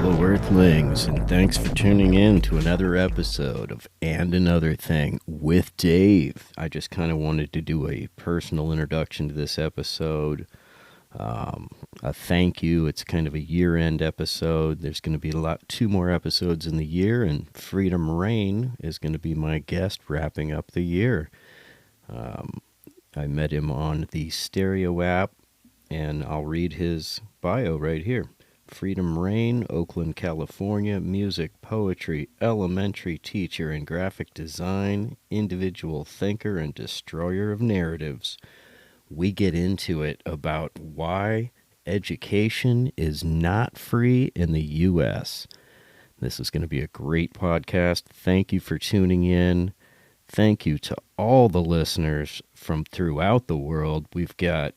fellow Earthlings, and thanks for tuning in to another episode of And Another Thing with Dave. I just kind of wanted to do a personal introduction to this episode. A thank you. It's kind of a year-end episode. There's going to be two more episodes in the year, and Freedom Rain is going to be my guest wrapping up the year. I met him on the Stereo app, and I'll read his bio right here. Freedom Rain, Oakland, California, music, poetry, elementary teacher in graphic design, individual thinker and destroyer of narratives. We get into it about why education is not free in the U.S. This is going to be a great podcast. Thank you for tuning in. Thank you to all the listeners from throughout the world. We've got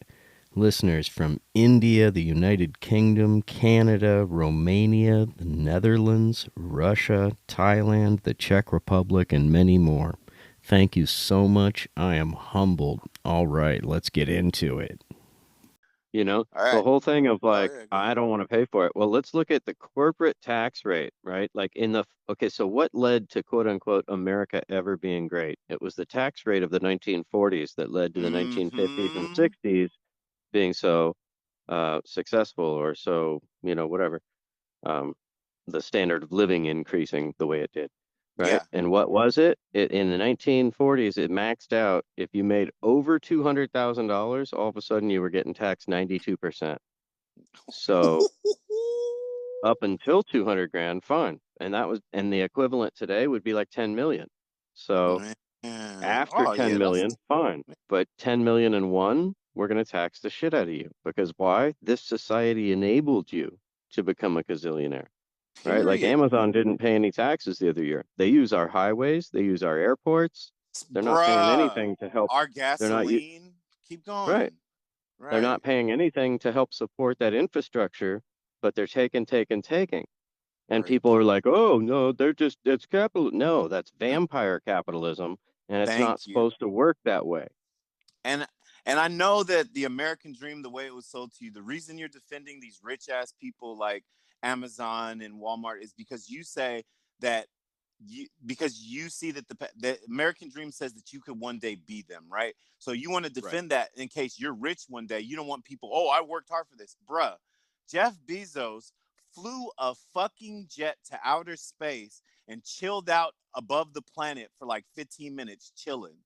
listeners from India, the United Kingdom, Canada, Romania, the Netherlands, Russia, Thailand, the Czech Republic, and many more. Thank you so much. I am humbled. All right, let's get into it. You know, the whole thing of like, I don't want to pay for it. Well, let's look at the corporate tax rate, right? Like so what led to quote unquote America ever being great? It was the tax rate of the 1940s that led to the 1950s and 60s being so successful, or so, whatever, the standard of living increasing the way it did, right? Yeah. And what was it? In the 1940s, it maxed out. If you made over $200,000, all of a sudden you were getting taxed 92%. So up until 200 grand, fine. And the equivalent today would be like 10 million. So after 10 million, fine. But 10 million and one, we're going to tax the shit out of you. Because why? This society enabled you to become a gazillionaire, right? Like Amazon didn't pay any taxes the other year. They use our highways. They use our airports. They're not paying anything to help. Our gasoline. Keep going. Right. They're not paying anything to help support that infrastructure, but they're taking. And people are like, oh, no, it's capital. No, that's vampire capitalism. And it's not supposed to work that way. And I know that the American dream, the way it was sold to you, the reason you're defending these rich ass people like Amazon and Walmart is because you say that because you see that the American dream says that you could one day be them, right? So you want to defend that in case you're rich one day. You don't want people, oh, I worked hard for this. Bruh, Jeff Bezos flew a fucking jet to outer space and chilled out above the planet for like 15 minutes chilling.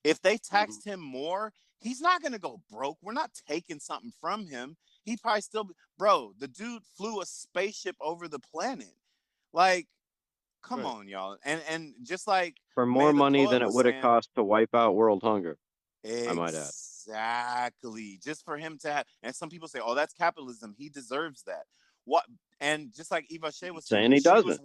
If they taxed him more, he's not going to go broke. We're not taking something from him. He probably still, bro, the dude flew a spaceship over the planet. Like, come on, y'all. And just like for more money than it would have cost to wipe out world hunger. Exactly. I might add. Exactly. Just for him to have, and some people say, oh, that's capitalism. He deserves that. What? And just like Eva Shea was saying, he doesn't.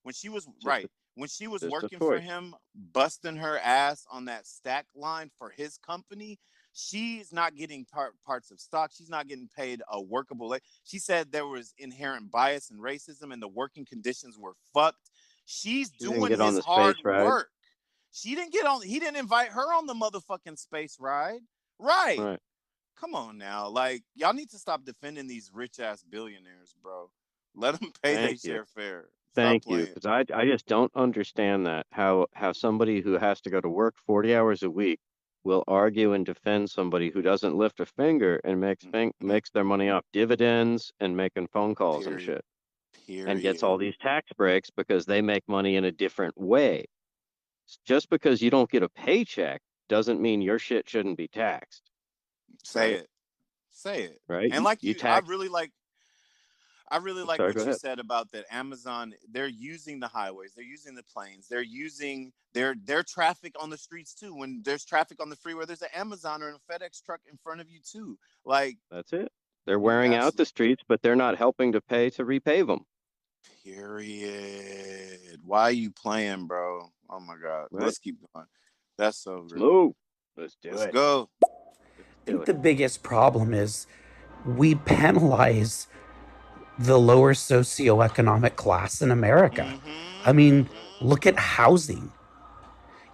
When she was working for him, busting her ass on that stack line for his company, she's not getting parts of stock. She's not getting paid a workable. She said there was inherent bias and racism, and the working conditions were fucked. She's doing his hard work. She didn't get on. He didn't invite her on the motherfucking space ride. Right. Come on now. Like, y'all need to stop defending these rich ass billionaires, bro. Let them pay their share fair. Thank you, because I just don't understand that, how somebody who has to go to work 40 hours a week will argue and defend somebody who doesn't lift a finger and makes their money off dividends and making phone calls and shit. And gets all these tax breaks because they make money in a different way. Just because you don't get a paycheck doesn't mean your shit shouldn't be taxed. Say it. Right? And like I really like what you said about that Amazon. They're using the highways. They're using the planes. They're using their traffic on the streets too. When there's traffic on the freeway, there's an Amazon or a FedEx truck in front of you too. Like, that's it. They're wearing out the streets, but they're not helping to pay to repave them. Period. Why are you playing, bro? Oh my God. Right. Let's keep going. That's so real. Move. Let's go. I think the biggest problem is we penalize the lower socioeconomic class in America. I mean, look at housing.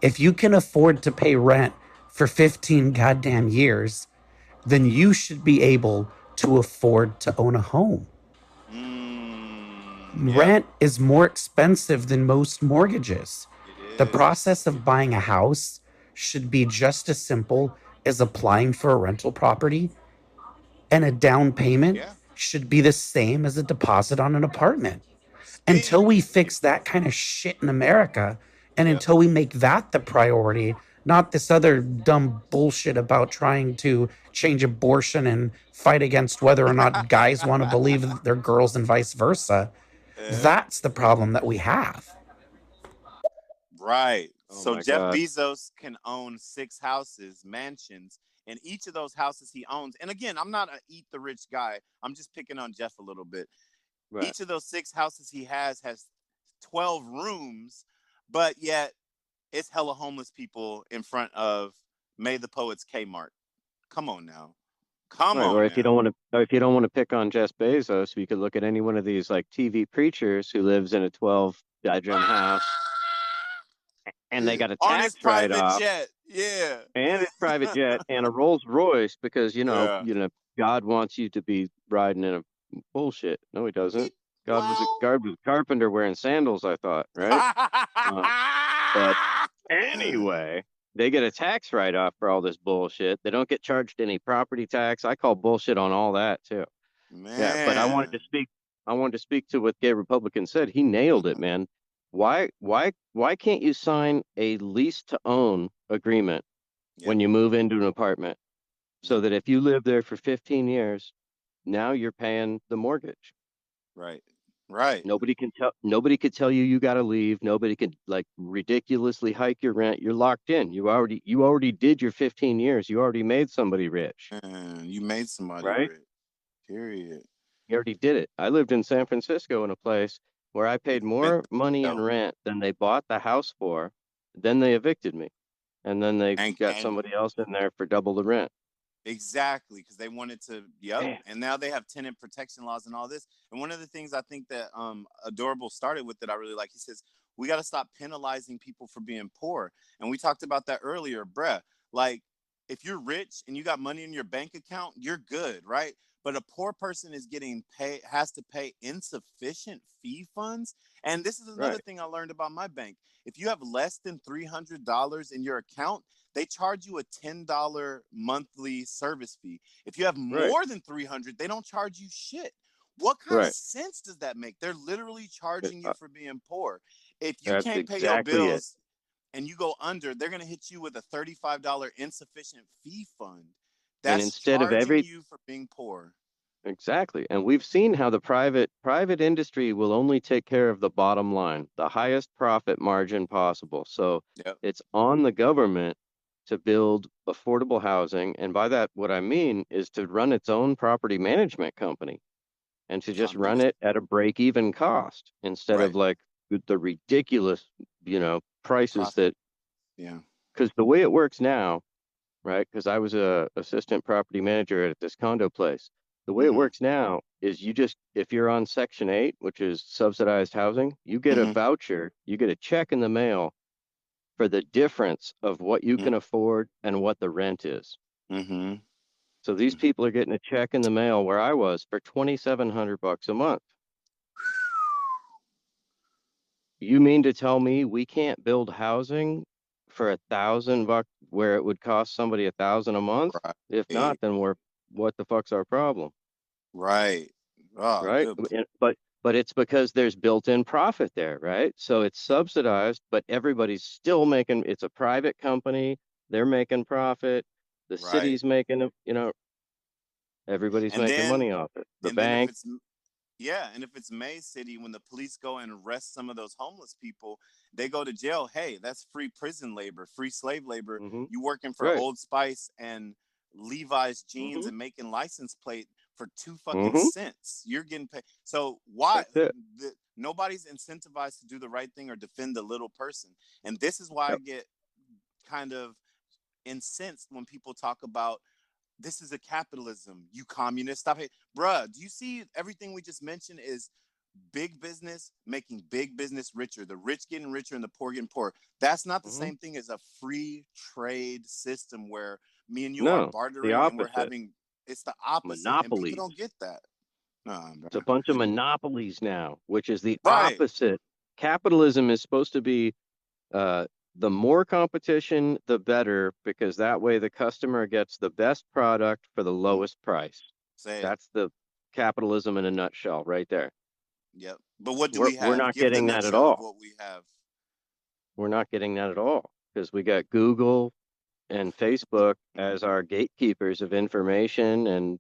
If you can afford to pay rent for 15 goddamn years, then you should be able to afford to own a home. Yep. Rent is more expensive than most mortgages. It The is. process of buying a house should be just as simple as applying for a rental property, and a down payment Yeah. should be the same as a deposit on an apartment. Speak. Until we fix that kind of shit in America, and Yep. until we make that the priority, not this other dumb bullshit about trying to change abortion and fight against whether or not guys want to believe they're girls and vice versa, Yep. that's the problem that we have. Right. Oh So my Jeff God. Bezos can own 6 houses, mansions, and each of those houses he owns. And again, I'm not a eat the rich guy. I'm just picking on Jeff a little bit. Right. Each of those 6 houses he has 12 rooms, but yet it's hella homeless people in front of May the Poets Kmart. Come on now. Come Right. Or on if you now. don't want to, or if you don't want to pick on Jeff Bezos, you could look at any one of these like TV preachers who lives in a 12-bedroom house and they got a On his tax private write-off jet. Yeah. and a private jet and a Rolls Royce because Yeah. God wants you to be riding in a bullshit. No, he He, doesn't. well, God was a carpenter wearing sandals, I thought, right? Uh, but anyway, they get a tax write-off for all this bullshit. They don't get charged any property tax. I call bullshit on all that too. Yeah, but man. I wanted to speak to what Gay Republican said. He nailed it, man. Why can't you sign a lease to own agreement Yep. when you move into an apartment so Yep. that if you live there for 15 years, now you're paying the mortgage. Right. Right. Nobody could tell you got to leave. Nobody could like ridiculously hike your rent. You're locked in. You already did your 15 years. You already made somebody rich, Man, you made somebody right? rich. Period. You already did it. I lived in San Francisco in a place where I You paid been more money in though. rent than they bought the house for. Then they evicted me. And then they got And somebody else in there for double the rent. exactly, because they wanted to, yep. Man, And now they have tenant protection laws and all this. And one of the things I think that Adorable started with that I really like, he says, we got to stop penalizing people for being poor. And we talked about that earlier, bruh. Like, if you're rich and you got money in your bank account, you're good, right? But a poor person is getting pay has to pay insufficient fee funds. And this is another right, thing I learned about my bank. If you have less than $300 in your account, they charge you a $10 monthly service fee. If you have right, more than 300, they don't charge you shit. What kind of right. sense does that make? They're literally It- charging you uh, for being poor. If you That's can't pay your exactly it. bills and you go under, they're going to hit you with a $35 insufficient fee fund. And That's instead of charging every you for being poor. Exactly. And we've seen how the private industry will only take care of the bottom line, the highest profit margin possible. So Yep. it's on the government to build affordable housing. And by that, what I mean is to run its own property management company and to just run Communist. it at a break-even cost instead of Right. like the ridiculous, prices Profit. that, Yeah. because the way it works now, right? Because I was a assistant property manager at this condo place. The way it Mm-hmm. works now is if you're on Section 8, which is subsidized housing, you get a Mm-hmm. voucher, you get a check in the mail for the difference of what you can afford and what the rent is. Mm-hmm. So these people are getting a check in the mail where I was for 2,700 bucks a month. You mean to tell me we can't build housing for 1,000 bucks where it would cost somebody 1,000 a month? If Right. not, then what the fuck's our problem, Right. Oh, right? good. But it's because there's built-in profit there, right? So it's subsidized, but everybody's still making. It's a private company. They're making profit. The Right. city's making, everybody's And making then money off it. The and then if bank. it's yeah, and if it's May City, when the police go and arrest some of those homeless people, they go to jail. Hey, that's free prison labor, free slave labor. Hmm. You working for Right. Old Spice and Levi's jeans Hmm. and making license plate for two fucking Hmm. cents. You're getting paid. So why That's it. nobody's incentivized to do the right thing or defend the little person? And this is why I Yep. get kind of incensed when people talk about this is a capitalism, you communist. Stop it. Bruh, do you see everything we just mentioned is big business making big business richer, the rich getting richer and the poor getting poorer? That's not the Hmm. same thing as a free trade system where me and you are No, the bartering and we're opposite. having, it's the opposite. And people Monopolies. don't get that. bro. It's a bunch of monopolies now, which is the Right. opposite. Capitalism is supposed to be uh, the more competition, the better, because that way the customer gets the best product for the Mm, lowest price. say it. That's the capitalism in a nutshell, right there. Yep. But what do we We're have? not Give the getting that at nutshell of all. what we have. We're not getting that at all because we got Google and Facebook as our gatekeepers of information, and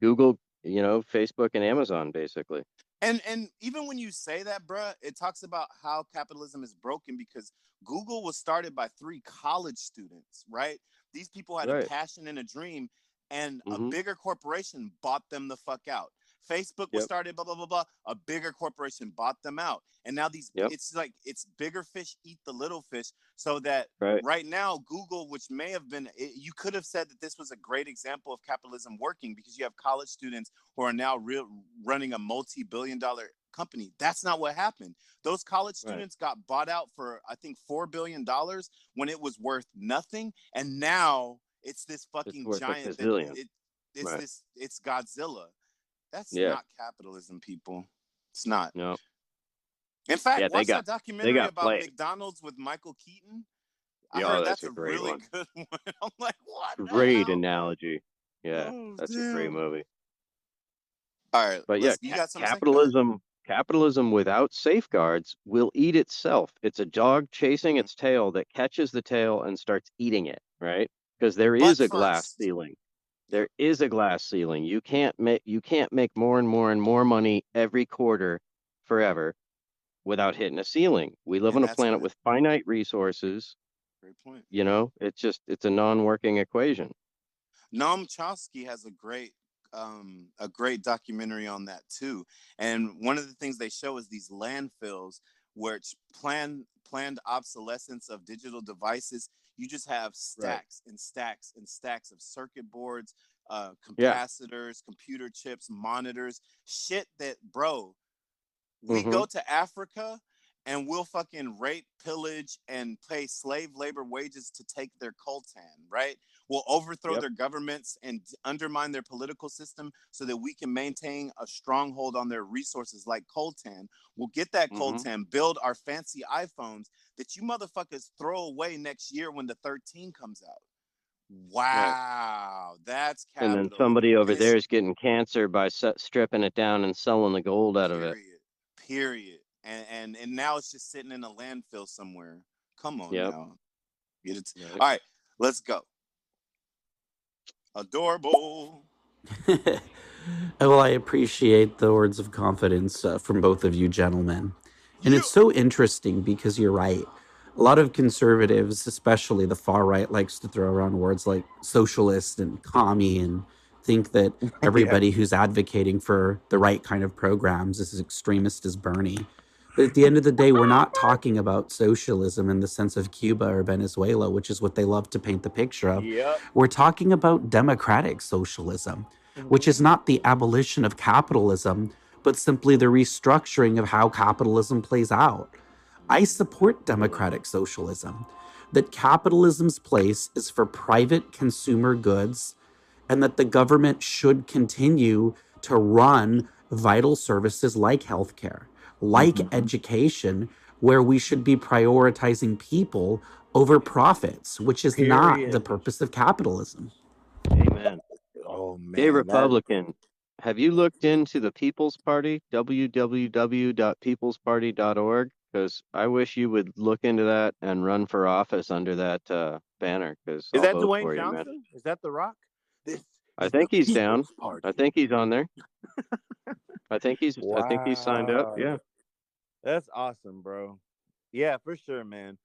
Google, Facebook and Amazon, basically. And even when you say that, bruh, it talks about how capitalism is broken because Google was started by three college students, right? These people had a Right. passion and a dream, and a Mm-hmm. bigger corporation bought them the fuck out. Facebook was Yep. started, blah blah blah blah. A bigger corporation bought them out, and now Yep. it's like it's bigger fish eat the little fish. So that Right. right now, Google, which may have been, you could have said that this was a great example of capitalism working because you have college students who are now running a multi-billion-dollar company. That's not what happened. Those college Right. students got bought out for I think $4 billion when it was worth nothing, and now it's this It's fucking worth a giant that gazillion. it's Right. this it's Godzilla. That's Yeah. not capitalism, people. It's not. No. In fact, Yeah, watch that they documentary got about played. McDonald's with Michael Keaton. I Yeah, oh, heard that's that's a a great really one. good one. I'm like, what the Great hell? analogy. Yeah, Oh that's a great damn. movie. All right, But yeah, let's. You got something to say? Go ahead. capitalism without safeguards will eat itself. It's a dog chasing Mhm. its tail that catches the tail and starts eating it, right? Because there But is a glass first, ceiling. yep. There is a glass ceiling. You can't make more and more and more money every quarter forever without hitting a ceiling. We live And on a that's planet what. with finite resources. Great point. It's a non-working equation. Noam Chomsky has a great documentary on that too. And one of the things they show is these landfills, which planned obsolescence of digital devices. You just have Right. stacks and stacks and stacks of circuit boards, Yeah. capacitors, computer chips, monitors, shit that, bro, we Mm-hmm. go to Africa and we'll fucking rape, pillage, and pay slave labor wages to take their coltan, right? We'll overthrow Yep. their governments and undermine their political system so that we can maintain a stronghold on their resources like coltan. We'll get that Mm-hmm. coltan, build our fancy iPhones that you motherfuckers throw away next year when the 13 comes out. Right. Wow, that's And then capitalism. somebody And over there it's is getting cancer by stripping it down and selling the gold out of it. period. Period. And now it's just sitting in a landfill somewhere. Come on Yep. now. Get it. Right. All right, let's go. Adorable. Well, I appreciate the words of confidence from both of you gentlemen. And Yeah. it's so interesting because you're right. A lot of conservatives, especially the far right, likes to throw around words like socialist and commie and think that Yeah. everybody who's advocating for the right kind of programs is as extremist as Bernie. But at the end of the day, we're not talking about socialism in the sense of Cuba or Venezuela, which is what they love to paint the picture of. Yep. We're talking about democratic socialism, which is Mm-hmm. not the abolition of capitalism, but simply the restructuring of how capitalism plays out. I support democratic socialism, that capitalism's place is for private consumer goods and that the government should continue to run vital services like healthcare, like Mm-hmm. education, where we should be prioritizing people over profits, which is not the Period. purpose of capitalism. Amen. Oh Hey, man, that Republican, have you looked into the People's Party? www.peoplesparty.org? Because I wish you would look into that and run for office under that banner, because is I'll that vote Dwayne for you, man. Johnson? Is that The Rock? This I is the think he's down. People's I Party. think he's on there. I think he's signed up. Wow. Yeah. That's awesome, bro. Yeah, for sure, man.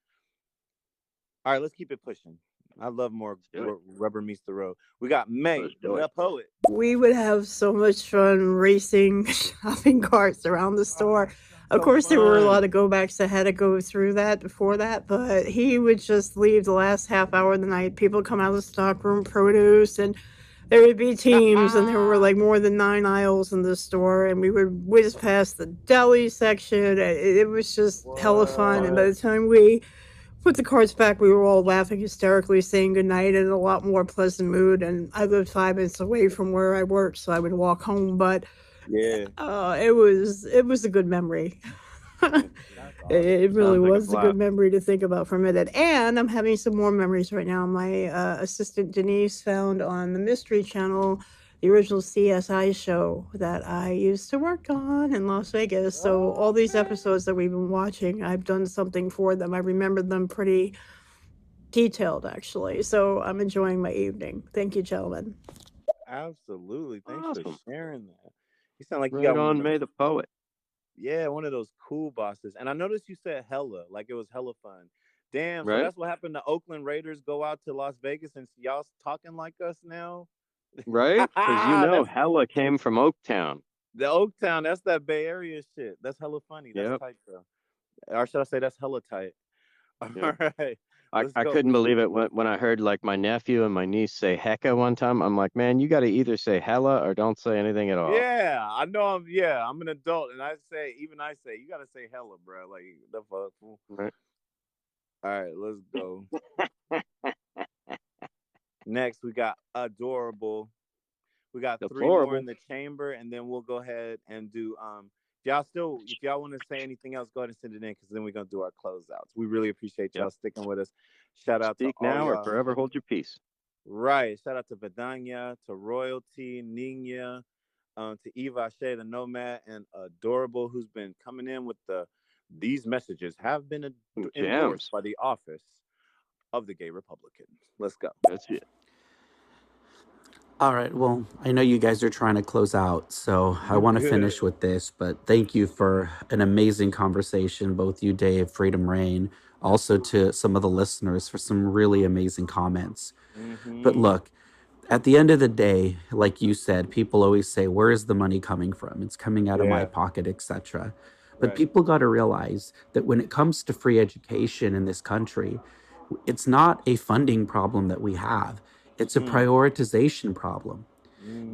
All right, let's keep it pushing. I love more Let's do it. rubber meets the road. We got May, Let's do it. the poet. We would have so much fun racing shopping carts around the store. Of So course, there were a lot fun. of go backs that had to go through that before that, but he would just leave the last half hour of the night. People come out of the stockroom, produce, and there would be teams, and there were like more than 9 aisles in the store, and we would whiz past the deli section. It was just hella fun, and by What? the time we put the cards back, we were all laughing hysterically, saying goodnight in a lot more pleasant mood. And I lived 5 minutes away from where I worked, so I would walk home. But Yeah. It was a good memory. That's awesome. It really Sounds like a was a good blast. memory to think about for a minute. And I'm having some more memories right now. My assistant Denise found on the Mystery Channel the original CSI show that I used to work on in Las Vegas. So all these episodes that we've been watching, I've done something for them. I remembered them pretty detailed, actually. So I'm enjoying my evening. Thank you, gentlemen. Absolutely. Thanks for Awesome. sharing that. You sound like you Right got one on, of May those, the poet. yeah, one of those cool bosses. And I noticed you said hella, like it was hella fun. Damn, so Right? that's what happened to Oakland Raiders go out to Las Vegas and y'all talking like us now? Right? Because That's hella came from Oaktown. the Oaktown, that's that Bay Area shit. That's hella funny. That's Yep. tight though. Or should I say that's hella tight? All Yep. right. I, Let's I go. couldn't believe it when I heard like my nephew and my niece say hecka one time. I'm like, man, you got to either say hella or don't say anything at all. Yeah, I know I'm an adult and I say you gotta say hella, bro. Like the fuck. Fool? Right? All right, let's go. Next we got adorable. We got three more Deplorable. in the chamber, and then we'll go ahead and do if y'all want to say anything else, go ahead and send it in because then we're gonna do our closeouts. We really appreciate Yep. y'all sticking with us. Shout out to Speak all now or y'all. forever hold your peace. Right. Shout out to Vidania, to Royalty, Nina, to Eva Shea, the Nomad, and Adorable, who's been coming in with these messages have been endorsed Gems. by the office of the Gay Republican. Let's go. That's it. All right. Well, I know you guys are trying to close out, so I You want to good. finish with this. But thank you for an amazing conversation, both you, Dave, Freedom Rain, also to some of the listeners for some really amazing comments. But Mm-hmm. look, at the end of the day, like you said, people always say, "Where is the money coming from? It's coming out of my Yeah. pocket, etc." But Right. people got to realize that when it comes to free education in this country, it's not a funding problem that we have. It's a Mm. prioritization problem.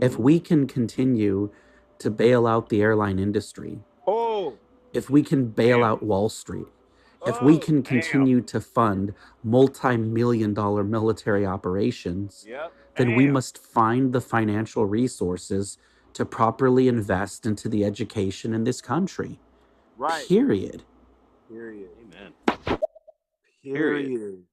If Mm. we can continue to bail out the airline industry, Oh, if we can bail damn. out Wall Street, if we Oh, can damn. continue to fund multi-million dollar military operations, Yep. then we Bam. must find the financial resources to properly invest into the education in this country. Right. Period. Period. Amen. Period. Period.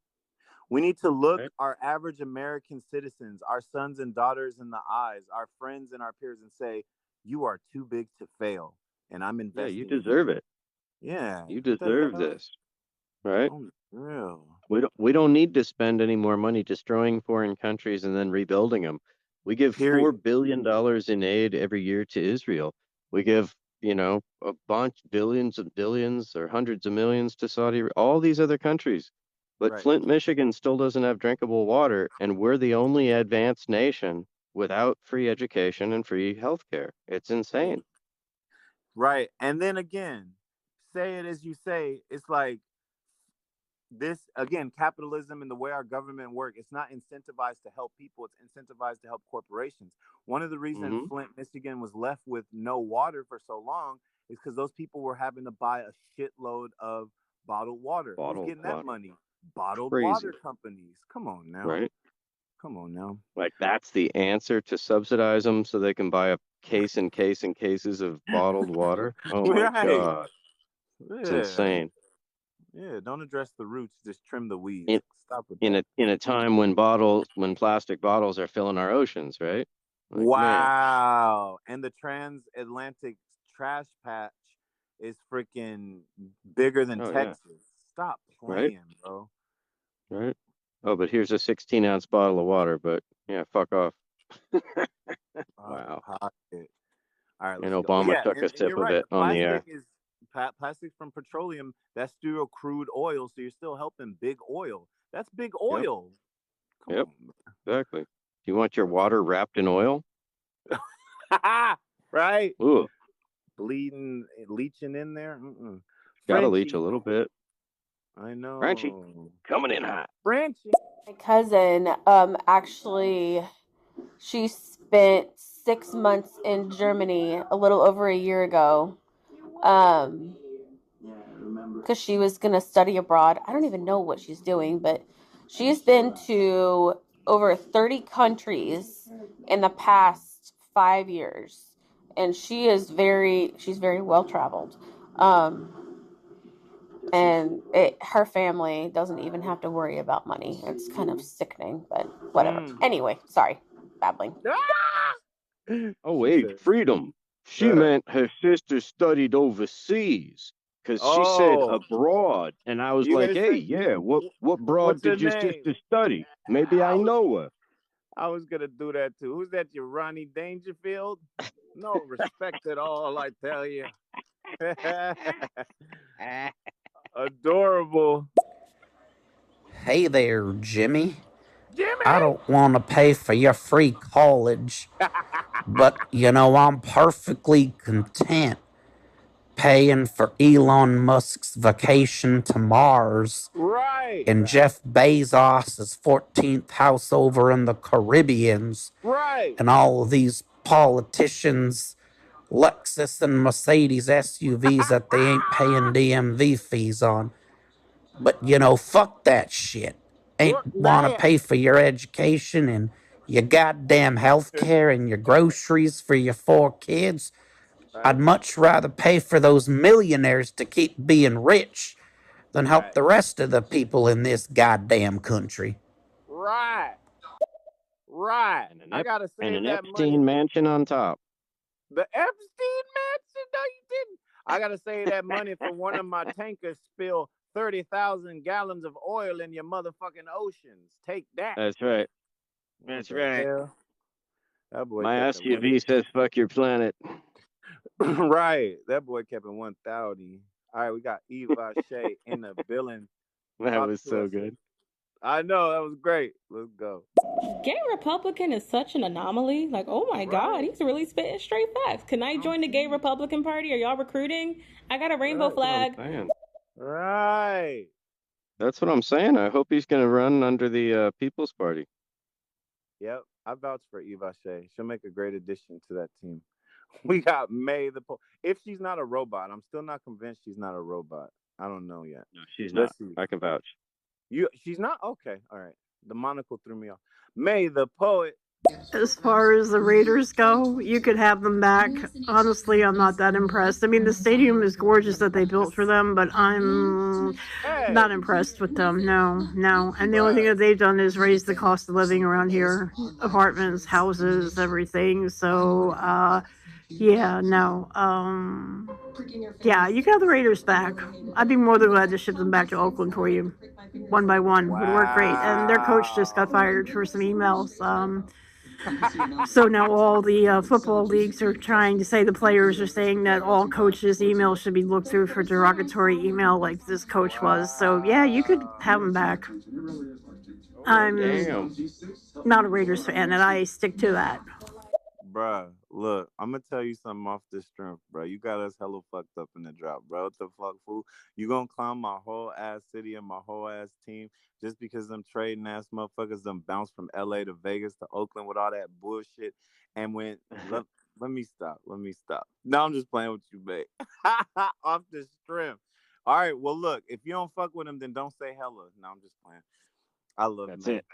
We need to look Right? our average American citizens, our sons and daughters in the eyes, our friends and our peers, and say, "You are too big to fail, and I'm Yeah, you investing in you." deserve it. Yeah. You What the deserve hell? this. Right? Oh, real. We don't need to spend any more money destroying foreign countries and then rebuilding them. We give Period. $4 billion in aid every year to Israel. We give, a bunch, billions of billions or hundreds of millions to Saudi, all these other countries. But Right. Flint, Michigan still doesn't have drinkable water, and we're the only advanced nation without free education and free healthcare. It's insane. Right. And then again, say it as you say, it's like this again, capitalism and the way our government work, it's not incentivized to help people, it's incentivized to help corporations. One of the reasons Hmm. Flint, Michigan was left with no water for so long is because those people were having to buy a shitload of bottled water. Who's Bottled getting that water. money? Bottled water Crazy, companies. Come on now. right? Come on now. Like that's the answer to subsidize them so they can buy a case and case and cases of bottled water. Oh my Right. God. It's Yeah. insane. Yeah. Don't address the roots, just trim the weeds. In Stop with in that. a time when plastic bottles are filling our oceans, right? Like, man, Wow. And the transatlantic trash patch is freaking bigger than oh yeah, Texas. Stop right, playing, bro. right. Oh, but here's a 16-ounce bottle of water, but yeah, fuck off. Out of Wow. pocket. All right, And let's go. But Obama yeah, took a and sip you're of right. it The on the plastic air. is plastic from petroleum. That's still crude oil. So you're still helping big oil. That's big Yep, oil. Come yep, on. exactly. Do you want your water wrapped in oil? Right? Ooh, Bleeding, leaching in there. gotta leach a Frenchie. little bit. I Crunchy, know. coming in hot. Frenchie. My cousin, actually, she spent 6 months in Germany a little over a year ago, um, because she was gonna study abroad. I don't even know what she's doing, but she's been to over 30 countries in the past 5 years, and she's very well traveled. And her family doesn't even have to worry about money. It's kind of sickening, but whatever. Anyway, sorry, babbling. Oh, wait, freedom. She meant her sister studied overseas because she said abroad. And I was You like, gonna hey, say yeah, what broad what's her did your name? sister study? Maybe I know her. I was gonna do that too. Who's that? Your Ronnie Dangerfield? No respect at all, I tell you. Adorable. Hey there, Jimmy. Jimmy. I don't want to pay for your free college, but I'm perfectly content paying for Elon Musk's vacation to Mars Right. and Jeff Bezos' 14th house over in the Caribbeans Right. and all of these politicians' Lexus and Mercedes SUVs that they ain't paying DMV fees on. But fuck that shit. Ain't want to Damn. pay for your education and your goddamn health care and your groceries for your 4 kids. I'd Right. much rather pay for those millionaires to keep being rich than help Right. the rest of the people in this goddamn country. Right. Right. I gotta And save an that money. Epstein mansion on top. The Epstein mansion? No, you didn't. I gotta save that money for one of my tankers spill 30,000 gallons of oil in your motherfucking oceans. Take that. That's right. What That's the right. hell? That boy My kept it SUV says fuck your planet. right. That boy kept it 1,000. All right, we got Eva Shea in the building. That Talk was to so us. good. I know, that was great. Let's go. Gay Republican is such an anomaly. Like, oh my God, he's really spitting straight facts. Can I join the Gay Republican Party? Are y'all recruiting? I got a rainbow flag. Right. That's what I'm saying. I hope he's going to run under the People's Party. Yep, I vouch for Eva Shea. She'll make a great addition to that team. We got May the if she's not a robot, I'm still not convinced she's not a robot. I don't know yet. No, she's Let's not. see. I can vouch. She's not? Okay, all right. The monocle threw me off. May the poet. As far as the Raiders go, you could have them back. Honestly, I'm not that impressed. I mean, the stadium is gorgeous that they built for them, but I'm not impressed with them. No. And the only thing that they've done is raise the cost of living around here. Apartments, houses, everything. So, yeah, no. Yeah, you can have the Raiders back. I'd be more than glad to ship them back to Oakland for you. One by one. Would work great. And their coach just got fired for some emails. So now all the football leagues are trying to say, the players are saying that all coaches' emails should be looked through for derogatory email like this coach was. So yeah, you could have him back. I'm not a Raiders fan, and I stick to that. Bruh, look, I'm gonna tell you something off this strength, bro. You got us hella fucked up in the drop, bro. What the fuck, fool? You gonna clown my whole ass city and my whole ass team just because them trading ass motherfuckers them bounced from LA to Vegas to Oakland with all that bullshit. And when let me stop. No, I'm just playing with you, babe. Off the strength. All right, well look, if you don't fuck with him, then don't say hella. No, I'm just playing. I love That's man. it.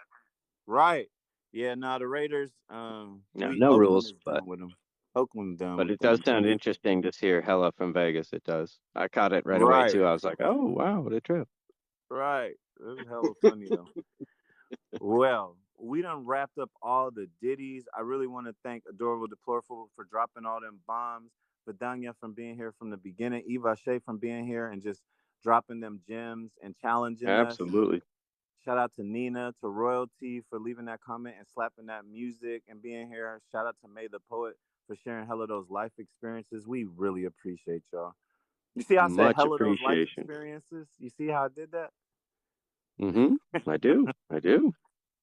Right. Yeah, the Raiders, No Oakland rules, is but done with them. Oakland done but with it does them. sound interesting to hear hella from Vegas. It does. I caught it right away Right. too. I was like, oh wow, what a trip. Right. It was hella funny though. Well, we done wrapped up all the ditties. I really want to thank Adorable Deplorable for dropping all them bombs. Vidania from being here from the beginning. Eva Shea from being here and just dropping them gems and challenging us. Absolutely. Shout out to Nina, to Royalty for leaving that comment and slapping that music and being here. Shout out to May the Poet for sharing hella those life experiences. We really appreciate y'all. You see how I said hella those life experiences? You see how I did that? Mm-hmm. I do.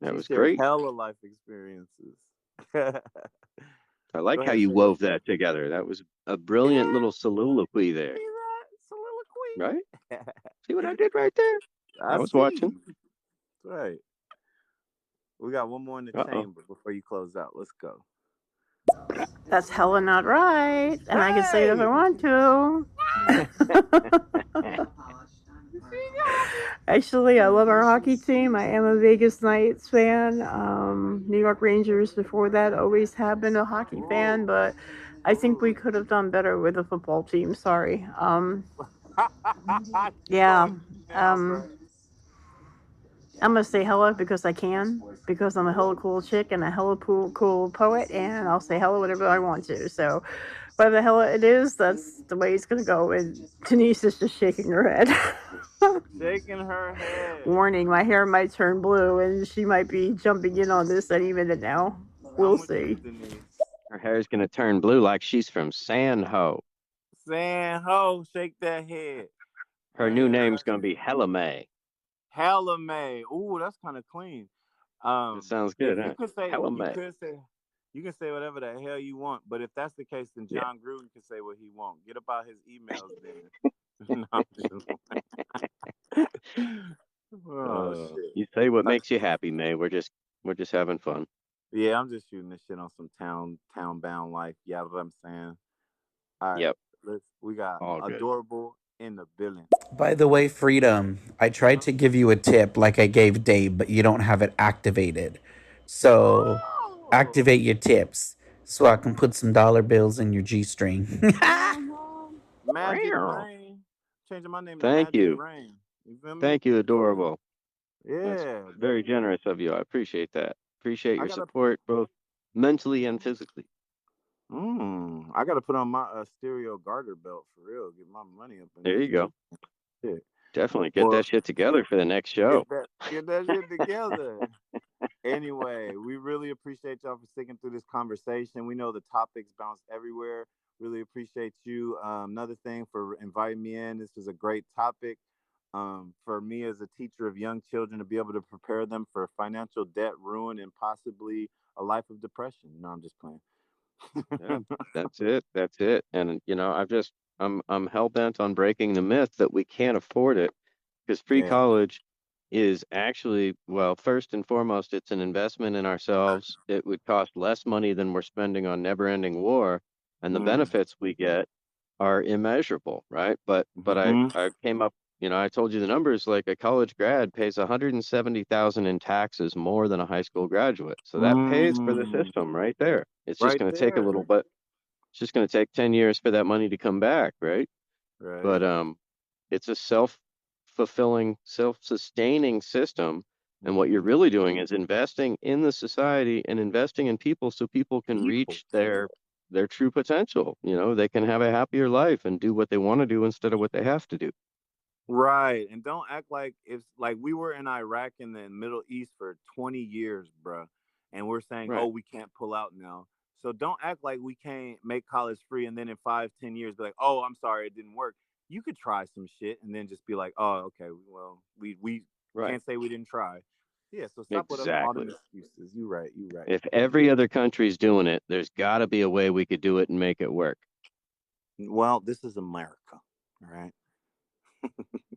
That was great. Hella life experiences. I like how you wove that together. That was a brilliant little soliloquy there. See that? Soliloquy? Right? See what I did right there? I was watching. That's right. We got one more in the chamber before you close out. Let's go. That's hella not right. And I can say it if I want to. Actually, I love our hockey team. I am a Vegas Knights fan. New York Rangers before that, always have been a hockey fan, but I think we could have done better with the football team. Sorry. Yeah. Calling you now, bro. Um, I'm gonna say hello because I can, because I'm a hella cool chick and a hella cool poet, and I'll say hello whenever I want to. So, whatever the hell it is, that's the way it's gonna go. And Denise is just shaking her head. Shaking her head. Warning: my hair might turn blue, and she might be jumping in on this any minute now. We'll I'm with you, see. Denise. Her hair's gonna turn blue like she's from San Ho. Saying ho, shake that head. Her new And name's gonna be Hella May. Hella May. Ooh, that's kind of clean. It sounds Yeah, good, huh? Hella May. you can say whatever the hell you want. But if that's the case, then Yeah. John Gruden can say what he wants. Get about his emails then. No, I'm just- oh shit. You say what makes you happy, May. We're just having fun. Yeah, I'm just shooting this shit on some town bound life. Yeah, what I'm saying. All right, Yep. we got All good. adorable in the building. By the way, Freedom, I tried to give you a tip like I gave Dave, but you don't have it activated. So Oh, activate your tips so I can put some dollar bills in your G string. Magic Rain. Changing my name to Thank Magic you. Rain. You feel me? Thank you, adorable. That's Yeah. very generous of you. I appreciate that. Appreciate I your gotta support, both mentally and physically. I gotta put on my stereo garter belt for real. Get my money up in There this you go. shit. Definitely get Well, that shit together for the next show. get that shit together. Anyway, we really appreciate y'all for sticking through this conversation. We know the topics bounce everywhere. Really appreciate you. Another thing for inviting me in. This was a great topic. For me as a teacher of young children to be able to prepare them for financial debt, ruin, and possibly a life of depression. No, I'm just playing. Yeah, that's it. That's it. And I'm hell bent on breaking the myth that we can't afford it because free Yeah. college is actually, well, first and foremost, it's an investment in ourselves. It would cost less money than we're spending on never-ending war, and the Mm. benefits we get are immeasurable, right? But Hmm. I came up, I told you the numbers, like a college grad pays 170,000 in taxes more than a high school graduate. So that pays for the Mm. system right there. It's just Right going to take a little there. bit. It's just going to take 10 years for that money to come back, right? But Right. it's a self-fulfilling, self-sustaining system. And what you're Hmm. really doing is investing in the society and investing in people so people can People. reach their true potential. They can have a happier life and do what they want to do instead of what they have to do. Right. And don't act like it's like we were in Iraq in the Middle East for 20 years, bruh. And we're saying, oh, Right. we can't pull out now. So don't act like we can't make college free and then in 5, 10 years be like, oh, I'm sorry, it didn't work. You could try some shit and then just be like, oh, okay, well, we Right. can't say we didn't try. Yeah, so stop with all them Exactly. excuses. You right, you right. If every other country's doing it, there's got to be a way we could do it and make it work. Well, this is America. All right.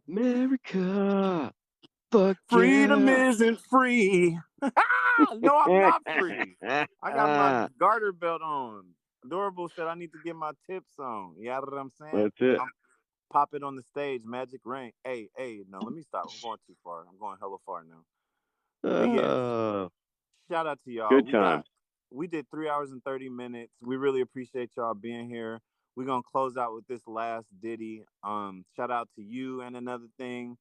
America, fuck Freedom yeah. isn't free. No, I'm not free. I got my garter belt on. Adorable said I need to get my tips on. You know what I'm saying? That's it. I'm pop it on the stage, magic rain. Hey, hey, no, let me stop. I'm going too far. I'm going hella far now. But yeah, Uh, shout out to y'all. good times. We did 3 hours and 30 minutes. We really appreciate y'all being here. We're gonna close out with this last ditty. Shout out to you and another thing.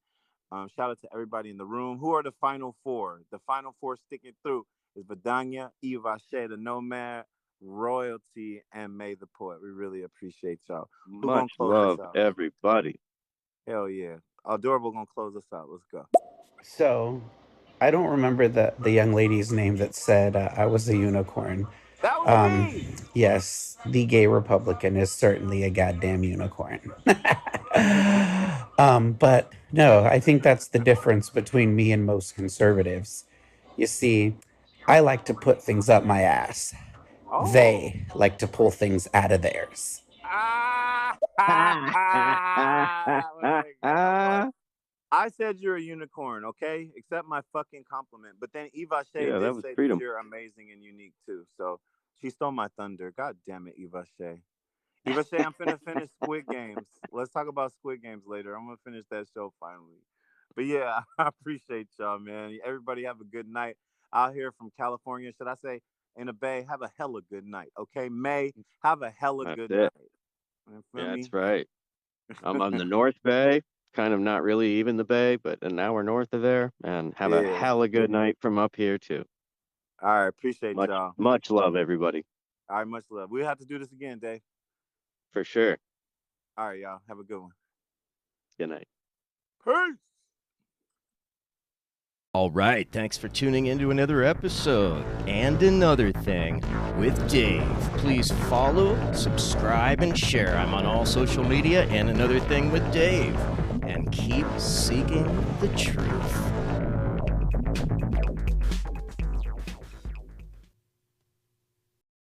Shout out to everybody in the room. Who are the final four? The final four sticking through is Vidania, Eva Shea, the Nomad, Royalty, and May the Poet. We really appreciate y'all. Who gonna Much close us love, out? everybody. Hell yeah. Adorable gonna close us out. Let's go. So I don't remember the young lady's name that said I was a unicorn. That was Um, me. yes, the gay Republican is certainly a goddamn unicorn. But no, I think that's the difference between me and most conservatives. You see, I like to put things up my ass. Oh. They like to pull things out of theirs. Ah, that was a good one. I said you're a unicorn, okay? Accept my fucking compliment. But then Eva Shea Yeah, that did was say that freedom. you're amazing and unique too. So she stole my thunder. God damn it, Eva Shea. Eva Shea, I'm finna finish Squid Games. Let's talk about Squid Games later. I'm gonna finish that show finally. But yeah, I appreciate y'all, man. Everybody have a good night out here from California. Should I say in the Bay, have a hella good night. Okay, May, have a hella That's good it. night. You feel me? That's right. I'm on the North Bay, kind of not really even the Bay, but an hour north of there, and have a Yeah. hella good night from up here too. All right, appreciate Much, y'all. much love, everybody. All right, much love. We'll have to do this again, Dave. For sure. All right, y'all. Have a good one. Good night. Peace. All right, thanks for tuning into another episode and another thing with Dave. Please follow, subscribe, and share. I'm on all social media and another thing with Dave. And keep seeking the truth.